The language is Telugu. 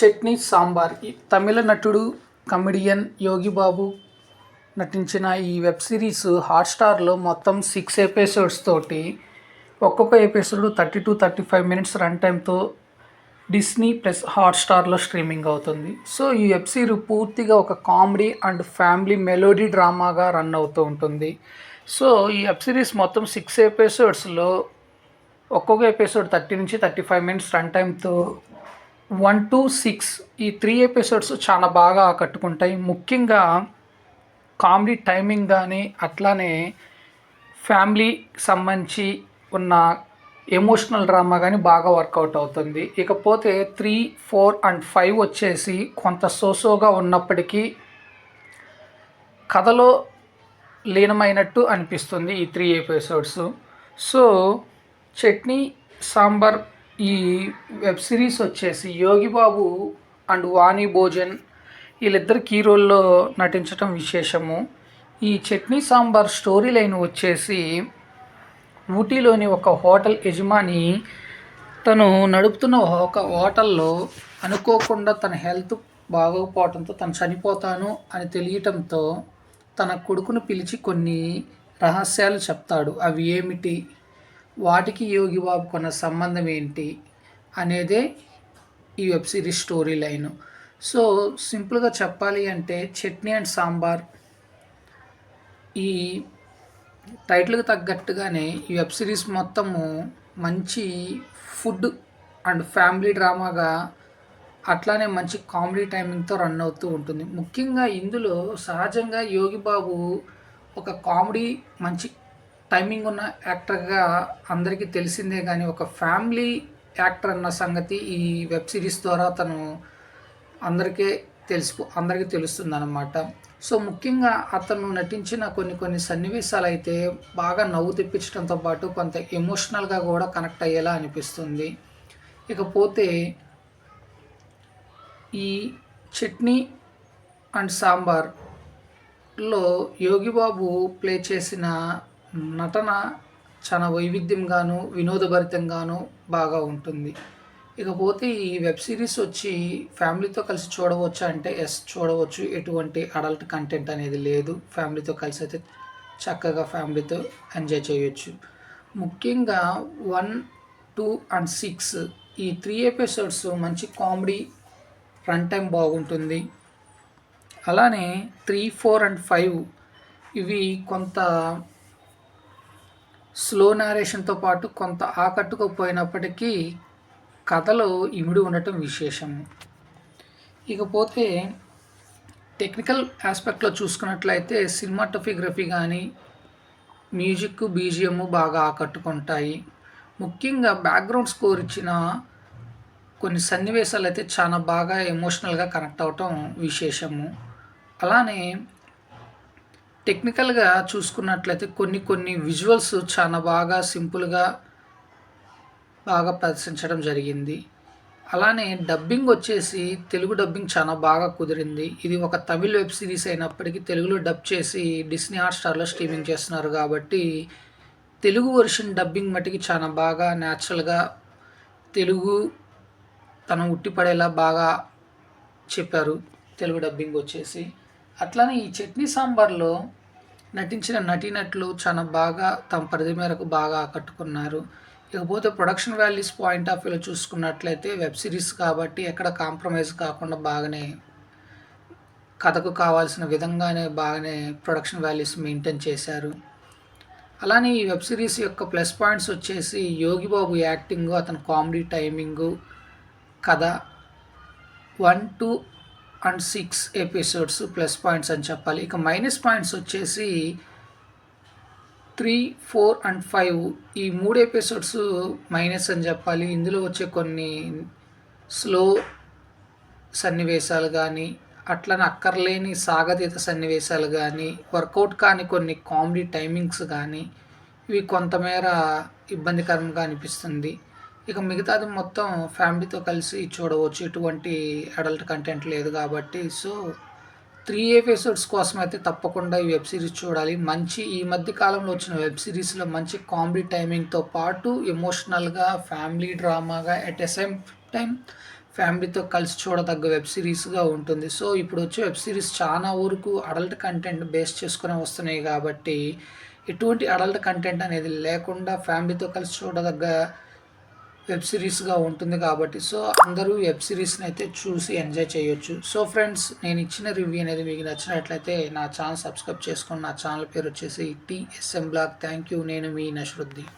చట్నీ సాంబార్ ఈ తమిళ నటుడు కమెడియన్ యోగి బాబు నటించిన ఈ వెబ్ సిరీస్ హాట్స్టార్లో మొత్తం 6 ఎపిసోడ్స్ తోటి ఒక్కొక్క ఎపిసోడ్ 30 to 35 మినిట్స్ రన్ టైంతో డిస్నీ ప్లస్ హాట్స్టార్లో స్ట్రీమింగ్ అవుతుంది. సో ఈ వెబ్ సిరీస్ పూర్తిగా ఒక కామెడీ అండ్ ఫ్యామిలీ మెలోడీ డ్రామాగా రన్ అవుతూ ఉంటుంది. సో ఈ వెబ్ సిరీస్ మొత్తం 6 ఎపిసోడ్స్లో ఒక్కొక్క ఎపిసోడ్ 30 నుంచి 35 మినిట్స్ రన్ టైంతో 1 to 6 ఈ 3 ఎపిసోడ్స్ చాలా బాగా ఆకట్టుకుంటాయి. ముఖ్యంగా కామెడీ టైమింగ్ కానీ అట్లానే ఫ్యామిలీకి సంబంధించి ఉన్న ఎమోషనల్ డ్రామా కానీ బాగా వర్కౌట్ అవుతుంది. ఇకపోతే 3, 4 and 5 వచ్చేసి కొంత సోసోగా ఉన్నప్పటికీ కథలో లీనమైనట్టు అనిపిస్తుంది ఈ 3 ఎపిసోడ్స్. సో చట్నీ సాంబార్ ఈ వెబ్ సిరీస్ వచ్చేసి యోగి బాబు అండ్ వాణి భోజన్ వీళ్ళిద్దరు కీ రోల్లో నటించడం విశేషము. ఈ చట్నీ సాంబార్ స్టోరీ లైన్ వచ్చేసి ఊటీలోని ఒక హోటల్ యజమాని తను నడుపుతున్న ఒక హోటల్లో అనుకోకుండా తన హెల్త్ బాగోకపోవడంతో తను చనిపోతాను అని తెలియటంతో తన కొడుకును పిలిచి కొన్ని రహస్యాలు చెప్తాడు. అవి ఏమిటి, వాటికి యోగి బాబు కొన్న సంబంధం ఏంటి అనేదే ఈ web series story line. So సింపుల్గా చెప్పాలి అంటే చట్నీ అండ్ సాంబార్ ఈ టైటిల్కి తగ్గట్టుగానే ఈ వెబ్ సిరీస్ మొత్తము మంచి ఫుడ్ అండ్ ఫ్యామిలీ డ్రామాగా అట్లానే మంచి కామెడీ టైమింగ్తో రన్ అవుతూ ఉంటుంది. ముఖ్యంగా ఇందులో సహజంగా యోగి బాబు ఒక కామెడీ మంచి టైమింగ్ ఉన్న యాక్టర్గా అందరికీ తెలిసిందే, కానీ ఒక ఫ్యామిలీ యాక్టర్ అన్న సంగతి ఈ వెబ్ సిరీస్ ద్వారా తను అందరికీ తెలుస్తుంది అన్నమాట. సో ముఖ్యంగా అతను నటించిన కొన్ని సన్నివేశాలు అయితే బాగా నవ్వు తెప్పించడంతో పాటు కొంత ఎమోషనల్గా కూడా కనెక్ట్ అయ్యేలా అనిపిస్తుంది. ఇకపోతే ఈ చట్నీ అండ్ సాంబార్లో యోగి బాబు ప్లే చేసిన నటన చాలా వైవిధ్యంగాను వినోదభరితంగాను బాగా ఉంటుంది. ఇకపోతే ఈ వెబ్ సిరీస్ వచ్చి ఫ్యామిలీతో కలిసి చూడవచ్చా అంటే ఎస్, చూడవచ్చు. ఎటువంటి అడల్ట్ కంటెంట్ అనేది లేదు. ఫ్యామిలీతో కలిసి అయితే చక్కగా ఫ్యామిలీతో ఎంజాయ్ చేయొచ్చు. ముఖ్యంగా 1, 2 and 6 ఈ 3 ఎపిసోడ్స్ మంచి కామెడీ రన్ టైం బాగుంటుంది. అలానే 3, 4 and 5 ఇవి కొంత స్లో నేరేషన్తో పాటు కొంత ఆకట్టుకోపోయినప్పటికీ కథలో ఇమిడి ఉండటం విశేషము. ఇకపోతే టెక్నికల్ ఆస్పెక్ట్లో చూసుకున్నట్లయితే సినిమాటోగ్రఫీ కానీ మ్యూజిక్ బీజిఎం బాగా ఆకట్టుకుంటాయి. ముఖ్యంగా బ్యాక్గ్రౌండ్ స్కోర్ ఇచ్చిన కొన్ని సన్నివేశాలు అయితే చాలా బాగా ఎమోషనల్గా కనెక్ట్ అవటం విశేషము. అలానే టెక్నికల్గా చూసుకున్నట్లయితే కొన్ని విజువల్స్ చాలా బాగా సింపుల్గా బాగా ప్రదర్శించడం జరిగింది. అలానే డబ్బింగ్ వచ్చేసి తెలుగు డబ్బింగ్ చాలా బాగా కుదిరింది. ఇది ఒక తమిళ్ వెబ్ సిరీస్ అయినప్పటికీ తెలుగులో డబ్ చేసి డిస్నీ హాట్స్టార్లో స్ట్రీమింగ్ చేస్తున్నారు కాబట్టి తెలుగు వర్షన్ డబ్బింగ్ మటుకి చాలా బాగా న్యాచురల్గా తెలుగు తను ఉట్టిపడేలా బాగా చెప్పారు తెలుగు డబ్బింగ్ వచ్చేసి. అట్లానే ఈ చట్నీ సాంబార్లో నటించిన నటీనటులు చాలా బాగా తమ పరిధి మేరకు బాగా ఆకట్టుకున్నారు. ఇకపోతే ప్రొడక్షన్ వాల్యూస్ పాయింట్ ఆఫ్ వ్యూలో చూసుకున్నట్లయితే వెబ్ సిరీస్ కాబట్టి ఎక్కడ కాంప్రమైజ్ కాకుండా బాగానే కథకు కావాల్సిన విధంగానే బాగానే ప్రొడక్షన్ వాల్యూస్ మెయింటైన్ చేశారు. అలానే ఈ వెబ్ సిరీస్ యొక్క ప్లస్ పాయింట్స్ వచ్చేసి యోగి బాబు యాక్టింగు, అతని కామెడీ టైమింగు, కథ. 1, 2 and 6 ఎపిసోడ్స్ ప్లస్ పాయింట్స్ అని చెప్పాలి. ఇక మైనస్ పాయింట్స్ వచ్చేసి 3, 4 and 5 ఈ 3 ఎపిసోడ్స్ మైనస్ అని చెప్పాలి. ఇందులో వచ్చే కొన్ని స్లో సన్నివేశాలు కానీ అట్లనే అక్కర్లేని సాగతీత సన్నివేశాలు కానీ వర్కౌట్ కాని కొన్ని కామెడీ టైమింగ్స్ కానీ ఇవి కొంతమేర ఇబ్బందికరంగా అనిపిస్తుంది. ఇక మిగతాది మొత్తం ఫ్యామిలీతో కలిసి చూడవచ్చు. ఎటువంటి అడల్ట్ కంటెంట్ లేదు కాబట్టి. సో 3 ఎపిసోడ్స్ కోసం అయితే తప్పకుండా ఈ వెబ్ సిరీస్ చూడాలి. ఈ మధ్య కాలంలో వచ్చిన వెబ్ సిరీస్లో మంచి కామెడీ టైమింగ్తో పాటు ఎమోషనల్గా ఫ్యామిలీ డ్రామాగా అట్ ఎ సేమ్ టైం ఫ్యామిలీతో కలిసి చూడదగ్గ వెబ్ సిరీస్గా ఉంటుంది. సో ఇప్పుడు వచ్చే వెబ్ సిరీస్ చాలా వరకు అడల్ట్ కంటెంట్ బేస్ చేసుకుని వస్తున్నాయి కాబట్టి ఎటువంటి అడల్ట్ కంటెంట్ అనేది లేకుండా ఫ్యామిలీతో కలిసి చూడదగ్గ వెబ్ సిరీస్గా ఉంటుంది కాబట్టి సో అందరూ వెబ్ సిరీస్ని అయితే చూసి ఎంజాయ్ చేయొచ్చు. సో ఫ్రెండ్స్, నేను ఇచ్చిన రివ్యూ అనేది మీకు నచ్చినట్లయితే నా ఛానల్ సబ్స్క్రైబ్ చేసుకొని, నా ఛానల్ పేరు వచ్చేసి టీఎస్ఎం బ్లాగ్. Thank you. నేను మీ నషరుద్దీన్.